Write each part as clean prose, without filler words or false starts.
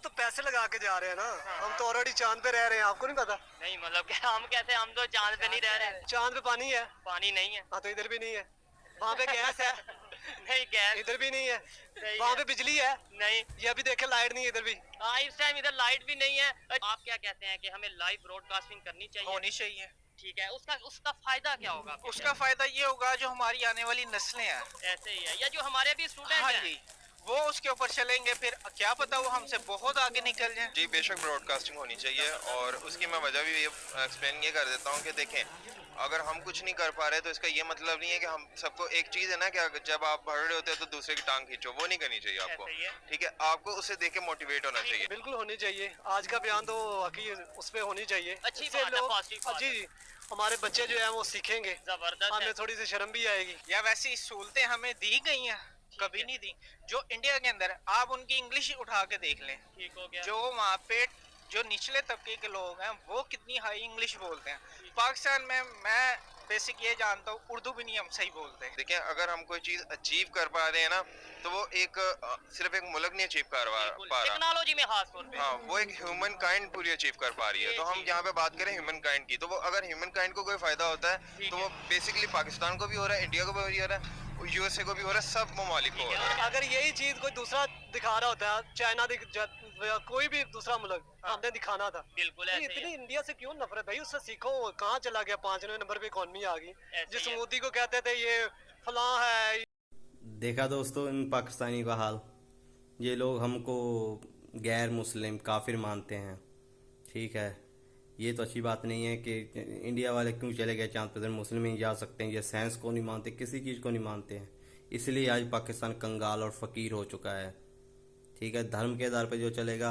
तो पैसे लगा के जा रहे हैं ना। हाँ, हम तो ऑलरेडी चांद पे रह रहे हैं, आपको नहीं पता? नहीं मतलब क्या हम कैसे, हम तो चांद पे नहीं रह रहे। चांद पे पानी है। पानी नहीं है। हाँ तो इधर भी नहीं है। वहाँ पे गैस है। नहीं गैस। इधर भी नहीं है। सही वहाँ है। पे बिजली है। नहीं। ये अभी देखे लाइट नहीं है इधर भी। हाँ इस टाइम इधर लाइट भी नहीं है। आप क्या कहते हैं कि हमें लाइव ब्रॉडकास्टिंग करनी चाहिए? होनी चाहिए। ठीक है, उसका उसका फायदा क्या होगा? उसका फायदा ये होगा जो हमारी आने वाली नस्लें हैं, ऐसे ही है, या जो हमारे भी स्टूडेंट हाँ हैं। जी, वो उसके ऊपर चलेंगे, फिर क्या पता वो हमसे बहुत आगे निकल जाएं। जी बेशक ब्रॉडकास्टिंग होनी चाहिए, और उसकी मैं वजह भी ये एक्सप्लेन ये कर देता हूँ कि देखें, अगर हम कुछ नहीं कर पा रहे तो इसका ये मतलब नहीं है कि हम सबको, एक चीज़ है ना कि जब आप बढ़ रहे होते हैं तो दूसरे की टांग खींचो, वो नहीं करनी चाहिए आपको। ऐसे ही है। ठीक है, आपको उसे देख के मोटिवेट होना चाहिए। बिल्कुल होनी चाहिए। आज का बयान तो वाकई उस पे होनी चाहिए। अच्छी इससे बात है, लोग positive बात जी जी हमारे बच्चे जो है वो सीखेंगे, जबरदस्त है। हमें थोड़ी सी शर्म भी आएगी। या वैसी सहूलतें हमें दी गई हैं, कभी नहीं दी। जो इंडिया के अंदर, आप उनकी इंग्लिश उठा के देख लें, ठीक हो गया। जो वहाँ पे जो निचले तबके के लोग हैं वो कितनी हाई इंग्लिश बोलते हैं। पाकिस्तान में मैं बेसिक ये जानता हूँ, उर्दू भी नहीं हम सही बोलते। देखिए, अगर हम कोई चीज़ अचीव कर पा रहे हैं ना, तो वो एक सिर्फ एक मुल्क नहीं अचीव कर पा रहा। टेक्नोलॉजी में खास तौर पे। हाँ, वो एक ह्यूमन काइंड पूरी अचीव कर पा रही है। तो हम यहाँ पे बात करें ह्यूमन काइंड की, तो वो अगर ह्यूमन काइंड को कोई फायदा होता है तो वो बेसिकली पाकिस्तान को भी हो रहा है, इंडिया को भी हो रहा है, यूएसए को भी हो रहा है, सब ममालिक को हो रहा है। अगर यही चीज कोई दूसरा दिखा रहा होता है, चाइना या कोई भी दूसरा मुल्क, हमने दिखाना था। बिल्कुल तो ऐसे ही इतनी है। इंडिया से क्यों नफरत भाई? उससे सीखो। कहाँ चला गया? 5वें नंबर पे इकॉनमी आ गई। ऐसे जिस ही है। मोदी को कहते थे ये फलां है। देखा दोस्तों इन पाकिस्तानी का हाल। ये लोग हमको गैर मुस्लिम काफिर मानते हैं। ठीक है, ये तो अच्छी बात नहीं है कि इंडिया वाले क्यों चले गए चांद पर, मुस्लिम ही जा सकते हैं। ये साइंस को नहीं मानते, किसी चीज़ को नहीं मानते हैं, इसलिए आज पाकिस्तान कंगाल और फ़कीर हो चुका है। ठीक है, धर्म के आधार पर जो चलेगा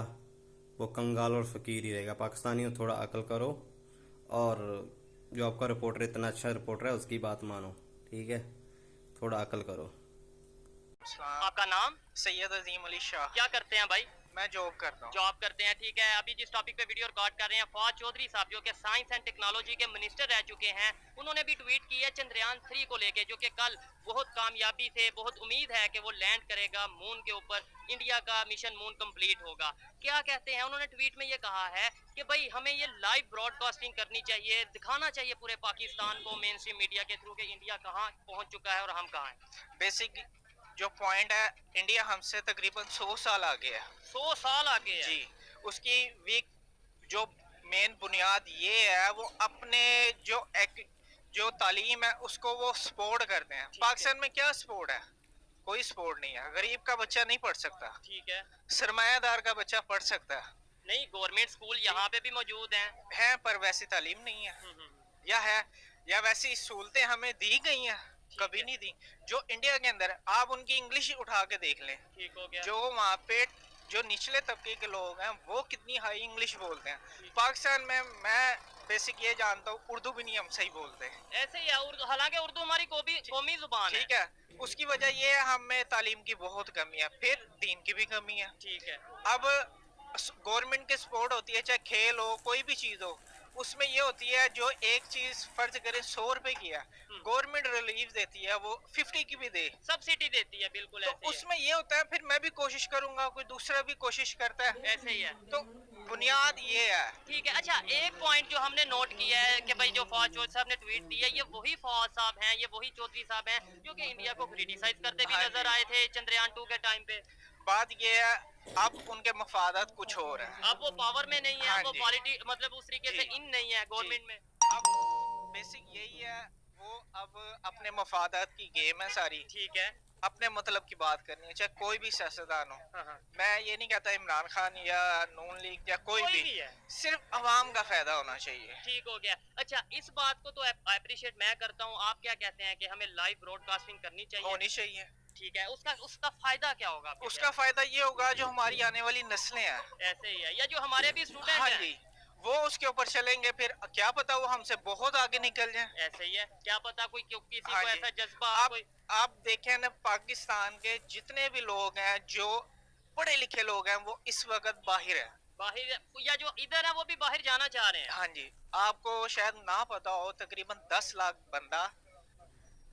वो कंगाल और फ़कीर ही रहेगा। पाकिस्तानियों थोड़ा अकल करो, और जो आपका रिपोर्टर इतना अच्छा रिपोर्टर है उसकी बात मानो। ठीक है, थोड़ा अकल करो। आपका नाम? सैयद अजीम अली शाह। क्या करते हैं भाई? मैं जॉब करता हूँ। जॉब करते हैं, ठीक है। अभी जिस टॉपिक पे वीडियो रिकॉर्ड कर रहे हैं, फवाद चौधरी साहब जो कि साइंस एंड टेक्नोलॉजी के मिनिस्टर रह चुके हैं, उन्होंने भी ट्वीट की है चंद्रयान 3 को लेके, जो कि कल बहुत कामयाबी से, बहुत उम्मीद है कि वो लैंड करेगा मून के ऊपर, इंडिया का मिशन मून कंप्लीट होगा। क्या कहते हैं उन्होंने ट्वीट में? ये कहा है कि भाई हमें ये लाइव ब्रॉडकास्टिंग करनी चाहिए, दिखाना चाहिए पूरे पाकिस्तान को मेन स्ट्रीम मीडिया के थ्रू कि इंडिया कहाँ पहुँच चुका है और हम कहाँ हैं। बेसिक जो पॉइंट है, इंडिया हमसे तकरीबन 100 साल आगे है। 100 साल आगे है जी। उसकी वीक जो मेन बुनियाद ये है, वो अपने जो तालीम है उसको वो सपोर्ट करते हैं। पाकिस्तान में क्या सपोर्ट है? कोई सपोर्ट नहीं है। गरीब का बच्चा नहीं पढ़ सकता, ठीक है। सरमायादार का बच्चा पढ़ सकता है। नहीं, गवर्नमेंट स्कूल यहाँ पे भी मौजूद हैं। पर वैसी तालीम नहीं है। या है, या वैसी सहूलतें हमें दी गई हैं, कभी नहीं दी। जो इंडिया के अंदर, आप उनकी इंग्लिश उठा के देख लें, ठीक हो गया। जो वहाँ पे जो निचले तबके के लोग हैं वो कितनी हाई इंग्लिश बोलते हैं। पाकिस्तान में मैं बेसिक ये जानता हूँ, उर्दू भी नहीं हम सही बोलते। ऐसे ही है उर्दू, हालांकि उर्दू हमारी कौमी जुबान है। ठीक है, उसकी वजह ये है हमें तालीम की बहुत कमी है, फिर दीन की भी कमी है। ठीक है। अब गवर्नमेंट की सपोर्ट होती है, चाहे खेल हो, कोई भी चीज हो, उसमें ये होती है जो एक चीज फर्ज करें 100 रुपए की है, गवर्नमेंट रिलीफ देती है वो 50 की भी दे, सब्सिडी देती है। बिल्कुल तो ऐसे ही उसमें ये होता है फिर मैं भी कोशिश करूंगा, कोई दूसरा भी कोशिश करता है, ऐसे ही है। तो बुनियाद ये है। ठीक है। अच्छा, एक पॉइंट जो हमने नोट किया है कि भाई जो फवाद चौधरी साहब ने ट्वीट दिया, ये वही फवाद साहब हैं, ये वही चौधरी साहब हैं जो कि इंडिया को क्रिटिसाइज करते भी हाँ नजर जी। आए थे चंद्रयान 2 के टाइम पे। बात ये है, अब उनके मफादात कुछ और है। अब वो पावर में नहीं है, हाँ वो जी। पॉलिटी मतलब उस तरीके से जी। इन नहीं है गवर्नमेंट में। अब बेसिक यही है, वो अब अपने मफादात की गेम है सारी। ठीक है। अपने मतलब की बात करनी है, चाहे कोई भी सियासतदान हो। हाँ। मैं ये नहीं कहता इमरान खान या नून लीग या कोई भी है। सिर्फ अवाम का फायदा होना चाहिए। ठीक हो गया। अच्छा, इस बात को तो अप्रिशिएट मैं करता हूँ। आप क्या कहते हैं कि हमें लाइव ब्रॉडकास्टिंग करनी चाहिए? होनी चाहिए। ठीक है, उसका फायदा क्या होगा आपके उसका ख्याल फायदा ये होगा जो हमारी आने वाली नस्लें हैं, में? ऐसे ही है, या जो हमारे भी स्टूडेंट हाँ हैं। जी, वो उसके ऊपर चलेंगे, फिर क्या पता वो हमसे बहुत आगे निकल जाएं। ऐसे ही है, क्या पता कोई किसी हाँ को जी। ऐसा जज्बा कोई। आप देखें ना, पाकिस्तान के जितने भी लोग हैं जो पढ़े लिखे लोग हैं, वो इस वक्त बाहर है। बाहर, या जो इधर है वो भी बाहर जाना चाह रहे हैं। हाँ जी, आपको शायद ना पता हो, तकरीबन 10 लाख बंदा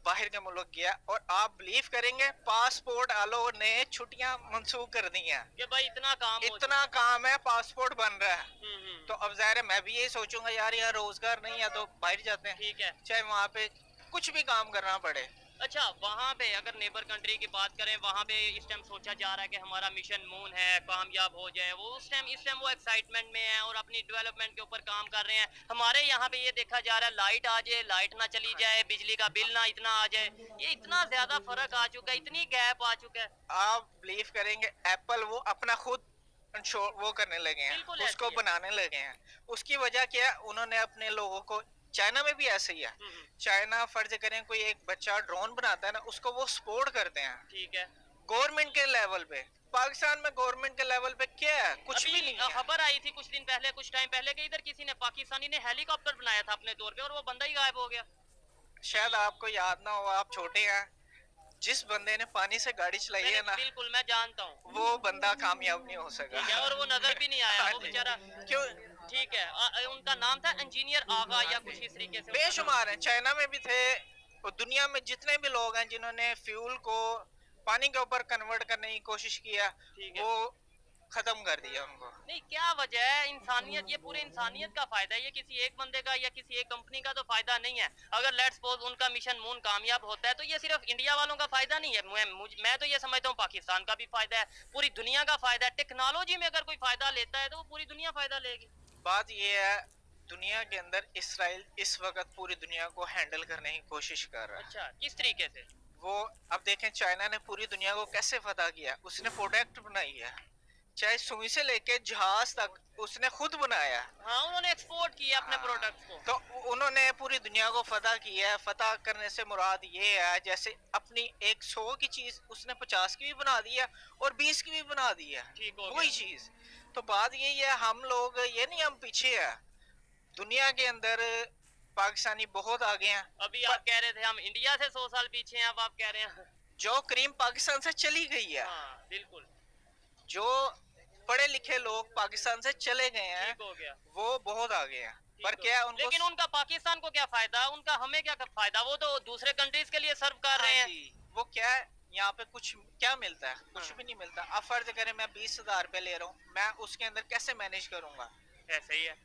बाहर के मुल्क गया, और आप बिलीव करेंगे पासपोर्ट वालों ने छुट्टियां मंसूख कर दी हैं। कि भाई इतना काम हो इतना काम है, पासपोर्ट बन रहा है। हम्म। तो अब ज़ाहिर है मैं भी यही सोचूंगा यार, यहाँ रोजगार नहीं है तो बाहर जाते हैं, ठीक है। चाहे वहाँ पे कुछ भी काम करना पड़े। अच्छा, वहाँ पे अगर नेबर कंट्री की बात करें, वहाँ पे इस टाइम सोचा जा रहा है कि हमारा मिशन मून है, कामयाब हो जाए वो। उस टाइम इस टाइम वो एक्साइटमेंट में है और अपनी डेवलपमेंट के ऊपर काम कर रहे हैं। हमारे यहाँ पे ये देखा जा रहा है लाइट आ जाए, लाइट ना चली जाए, बिजली का बिल ना इतना आ जाए। ये इतना ज्यादा फर्क आ चुका है, इतनी गैप आ चुका है। आप बिलीव करेंगे एप्पल वो अपना खुद वो करने लगे हैं, बिल्कुल उसको ऐसे ही है। बनाने लगे हैं। उसकी वजह क्या है, उन्होंने अपने लोगों को, चाइना में भी ऐसे ही है। चाइना फर्ज करें कोई एक बच्चा ड्रोन बनाता है ना, उसको वो सपोर्ट करते हैं ठीक है। गवर्नमेंट के लेवल पे। पाकिस्तान में गवर्नमेंट के लेवल पे क्या है, कुछ भी नहीं है। खबर आई थी कुछ दिन पहले, कुछ टाइम पहले कि इधर किसी ने, पाकिस्तानी ने हेलीकॉप्टर बनाया था अपने तौर पे और वो बंदा ही गायब हो गया। शायद आपको याद ना हो, आप छोटे हैं। जिस बंदे ने पानी से गाड़ी चलाई है ना, बिल्कुल मैं जानता हूँ। वो बंदा कामयाब नहीं हो सका। ठीक है, और वो नजर भी नहीं आया हाँ वो जी। बेचारा। क्यों? ठीक है। उनका नाम था इंजीनियर आगा या कुछ इस तरीके से। बेशुमार हैं, चाइना में भी थे। और दुनिया में जितने भी लोग हैं जिन्होंने फ्यूल को पानी के ऊपर कन्वर्ट करने की कोशिश किया, ठीक है। वो खत्म कर दिया उनको। नहीं, क्या वजह है? इंसानियत, ये पूरे इंसानियत का फायदा है, ये किसी एक बंदे का या किसी एक कंपनी का तो फायदा नहीं है। अगर लेट्स सपोज उनका मिशन मून कामयाब होता है तो ये सिर्फ इंडिया वालों का फायदा नहीं है। मैं तो ये समझता हूँ पाकिस्तान का भी फायदा है, पूरी दुनिया का फायदा है। टेक्नोलॉजी में अगर कोई फायदा लेता है तो वो पूरी दुनिया फायदा लेगी। बात ये है, दुनिया के अंदर इसराइल इस वक्त पूरी दुनिया को हैंडल करने की कोशिश कर रहा है। अच्छा, किस तरीके से? वो अब देखें, चाइना ने पूरी दुनिया को कैसे फतह किया। उसने प्रोडक्ट बनाई है, चाहे सुई से लेके जहाज तक उसने खुद बनाया। हाँ, उन्होंने एक्सपोर्ट किया अपने प्रोडक्ट्स को। तो उन्होंने पूरी दुनिया को फतह किया है। फतह करने से मुराद ये है, जैसे अपनी 100 की चीज उसने 50 की भी बना दी है और 20 की भी बना दी है, ठीक हो वही चीज। तो बात यही है, हम लोग ये नहीं, हम पीछे है दुनिया के अंदर। पाकिस्तानी बहुत आगे हैं। अभी आप कह रहे थे हम इंडिया से 100 साल पीछे हैं, अब आप कह रहे हैं। जो क्रीम पाकिस्तान से चली गई है, हाँ बिल्कुल, जो पढ़े लिखे लोग पाकिस्तान से चले गए हैं, ठीक हो गया। वो बहुत आगे हैं। पर क्या है उनको, लेकिन उनका पाकिस्तान को क्या फायदा, उनका हमें क्या फायदा? वो तो दूसरे कंट्रीज के लिए सर्व कर रहे हैं। वो क्या है, यहाँ पे कुछ क्या मिलता है? कुछ भी नहीं मिलता। अब फर्ज करें मैं 20,000 रुपए ले रहा हूँ, मैं उसके अंदर कैसे मैनेज करूंगा? ऐसे ही है,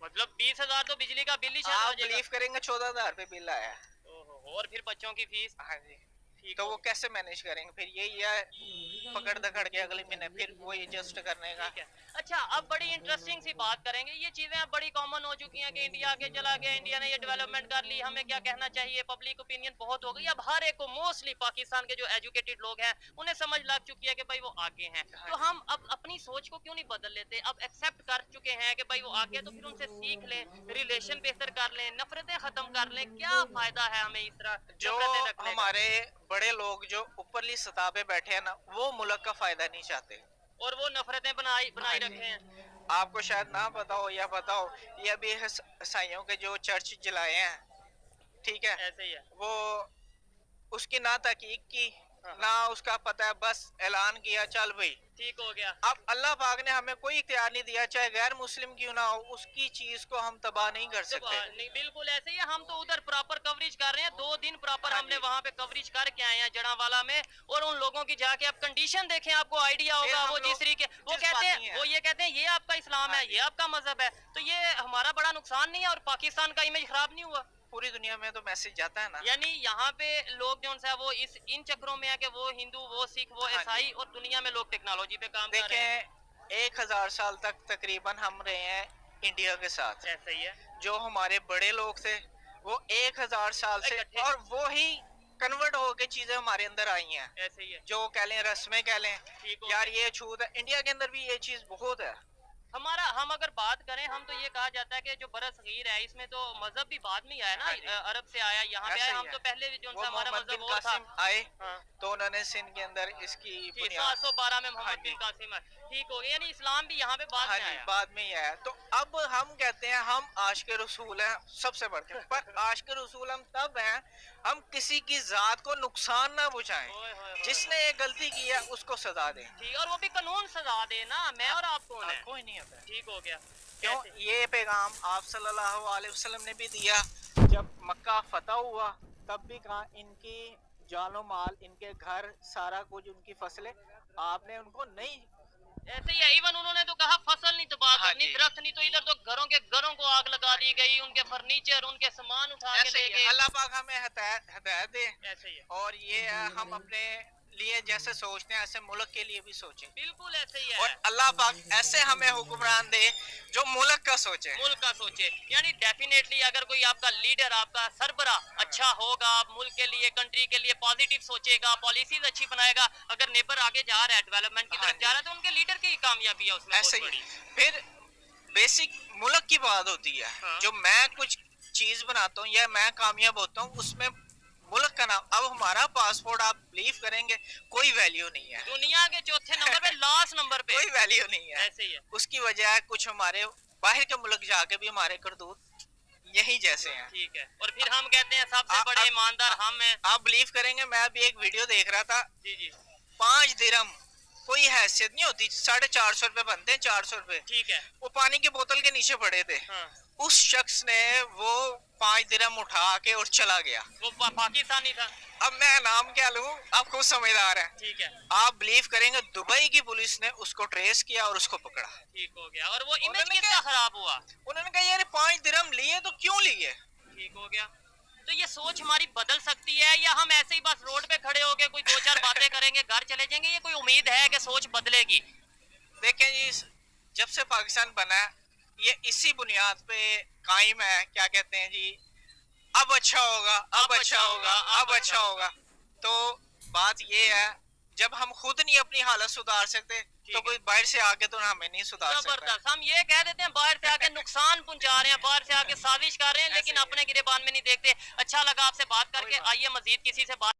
मतलब 20,000 तो बिजली का बिल ही शायद आप आ जाएगा। बिलीव करेंगे 14,000 रुपए बिल आया। ओहो, और फिर बच्चों की फीस। हाँ जी। ठीक तो हो वो कैसे मैनेज करेंगे? फिर यही है, पकड़ दकड़ के अगले महीने फिर वो एडजस्ट करने का। ठीक है। अच्छा, अब बड़ी इंटरेस्टिंग सी बात करेंगे। ये चीजें अब बड़ी कॉमन हो चुकी हैं कि इंडिया आगे चला गया, इंडिया ने ये डेवलपमेंट कर ली, हमें क्या कहना चाहिए, पब्लिक ओपिनियन बहुत हो गई। अब हर एक को, मोस्टली पाकिस्तान के जो एजुकेटेड लोग हैं उन्हें समझ लग चुकी है कि भाई वो आगे हैं। तो हम अब अपनी सोच को क्यों नहीं बदल लेते? अब एक्सेप्ट कर चुके हैं कि भाई वो आगे हैं, तो फिर उनसे सीख लें, रिलेशन बेहतर कर लें, नफरतें खत्म कर लें। क्या फायदा है हमें इस तरह जो नफरतें रखने का? हमारे बड़े लोग जो ऊपरली सतह पे बैठे हैं ना, वो मुल्क का फायदा नहीं चाहते और वो नफरतें बनाई रखे हैं। आपको शायद ना पता हो या पता हो, ये अभी ईसाइयों के जो चर्च जलाए हैं, ठीक है, ऐसे ही है। वो उसकी ना तहकीक की, ना उसका पता है, बस ऐलान किया चल भाई ठीक हो गया। अब अल्लाह पाक ने हमें कोई इख्तियार नहीं दिया, चाहे गैर मुस्लिम क्यों ना हो, उसकी चीज को हम तबाह नहीं कर सकते। नहीं, बिल्कुल ऐसे ही है। हम तो उधर प्रॉपर कवरेज कर रहे हैं, 2 दिन प्रॉपर हमने वहाँ पे कवरेज करके आए हैं जड़ावाला में। और उन लोगों की जाके आप कंडीशन देखें, आपको आइडिया होगा। वो जिस तरीके वो कहते हैं, वो ये कहते हैं ये आपका इस्लाम है, ये आपका मजहब है, तो ये हमारा बड़ा नुकसान नहीं है और पाकिस्तान का इमेज खराब नहीं हुआ। पूरी दुनिया में तो मैसेज जाता है ना। यानी यहाँ पे लोग जो है वो इन चक्रों में है कि वो हिंदू, वो सिख, वो ईसाई, और दुनिया में लोग टेक्नोलॉजी पे काम कर रहे हैं। देखें, 1000 साल तक तकरीबन हम रहे हैं इंडिया के साथ। ऐसे ही है। जो हमारे बड़े लोग थे वो 1000 साल से, और वो ही कन्वर्ट होके चीजें हमारे अंदर आई हैं। ऐसे ही है। जो कह लें रस्में कह लें, ठीक हो यार ये छूत है। इंडिया के अंदर भी ये चीज बहुत है। हमारा, हम अगर बात करें, हम तो ये कहा जाता है कि जो बरसगीर है इसमें तो मजहब भी बाद में ही आया ना, अरब से आया, यहाँ पे आया। हम तो पहले भी जो हमारा मजहब वो था, आए हाँ। तो उन्होंने सिंध के अंदर इसकी 712 में मोहम्मद बिन कासिम है। ठीक हो गया, यानी इस्लाम भी यहाँ पे बाद में आया। बाद में ही आया। तो अब हम कहते हैं हम आशिक रसूल हैं सबसे बढ़ के, पर आशिक रसूल हम तब हैं हम किसी की जात को नुकसान ना पहुंचाएं। जिसने ये गलती की है उसको सजा दें। ठीक, और वो भी कानून सजा दे ना। मैं और आप कौन है? कोई नहीं होता। ठीक हो गया। क्यों? ये पैगाम आप सल्लल्लाहु अलैहि वसल्लम ने भी दिया। जब मक्का फतह हुआ कब भी कहा इनकी जानो माल, इनके घर, सारा कुछ, उनकी फसलें आपने उनको नहीं। ऐसे ही है, इवन उन्होंने तो कहा फसल नहीं तबाह हाँ करनी, जी। दरख्त नहीं, तो इधर तो घरों को आग लगा दी गई, उनके फर्नीचर, उनके सामान उठा के ऐसे ले ही है, गए। अल्लाह पाक हमें हिदायत दे। ऐसे ही है, और ये हम अपने लिए जैसे सोचते हैं ऐसे मुल्क के लिए भी सोचें, बिल्कुल ऐसे ही और है। अल्लाह पाक ऐसे हमें हुक्मरान दे जो मुल्क का सोचे। मुल्क का सोचे, यानी डेफिनेटली अगर कोई आपका लीडर, आपका सरबरा अच्छा होगा, मुल्क के लिए, कंट्री के लिए पॉजिटिव सोचेगा, पॉलिसीज अच्छी बनाएगा, अगर नेबर आगे जा रहा है, डेवलपमेंट की हाँ तरफ जी। जा रहा है, तो उनके लीडर की कामयाबी है उसमें ऐसे बहुत ही बड़ी। फिर बेसिक मुल्क की बात होती है। हाँ। जो मैं कुछ चीज बनाता हूँ या मैं कामयाब होता हूँ उसमें मुल्क का नाम, अब हमारा पासपोर्ट आप बिलीव करेंगे कोई वैल्यू नहीं है, दुनिया के चौथे नंबर पे, लास्ट नंबर पे, कोई वैल्यू नहीं है। ऐसे ही है। उसकी वजह है कुछ हमारे बाहर के मुल्क जाके भी हमारे करतूत यही जैसे हैं। ठीक है, और फिर हम कहते हैं सबसे बड़े ईमानदार हम हैं। आप बिलीव करेंगे, मैं अभी एक वीडियो देख रहा था, जी जी, 5 दिरहम कोई हैसियत नहीं होती, 450 रुपए बनते हैं, 400 रुपए, ठीक है। वो पानी की बोतल के नीचे पड़े थे। हाँ, उस शख्स ने वो 5 दिरहम उठा के और चला गया। वो पाकिस्तानी था। अब मैं नाम क्या लूं, आप खुद समझदार हैं। ठीक है, आप बिलीव करेंगे, दुबई की पुलिस ने उसको ट्रेस किया और उसको पकड़ा। ठीक हो गया। और वो इमेज उन्होंने किसका खराब हुआ? उन्होंने कहा यार 5 दिरहम लिए तो क्यों लिए। ठीक हो गया। तो ये सोच हमारी बदल सकती है, या हम ऐसे ही बस रोड पे खड़े होके कोई 2-4 बातें करेंगे, घर चले जाएंगे? ये कोई उम्मीद है कि सोच बदलेगी? देखें जी, जब से पाकिस्तान बना है, ये इसी बुनियाद पे कायम है, क्या कहते हैं जी, अब अच्छा होगा, अब अच्छा होगा, अब अच्छा होगा। तो बात ये है, जब हम खुद नहीं अपनी हालत सुधार सकते तो कोई बाहर से आके तो हमें नहीं सुधार सकता। जबरदस्त। हम ये कह देते हैं बाहर से आके नुकसान पहुंचा रहे हैं, बाहर से आके साजिश कर रहे हैं, लेकिन अपने गिरेबान में नहीं देखते। अच्छा लगा आपसे बात करके। आइए मजीद किसी से बात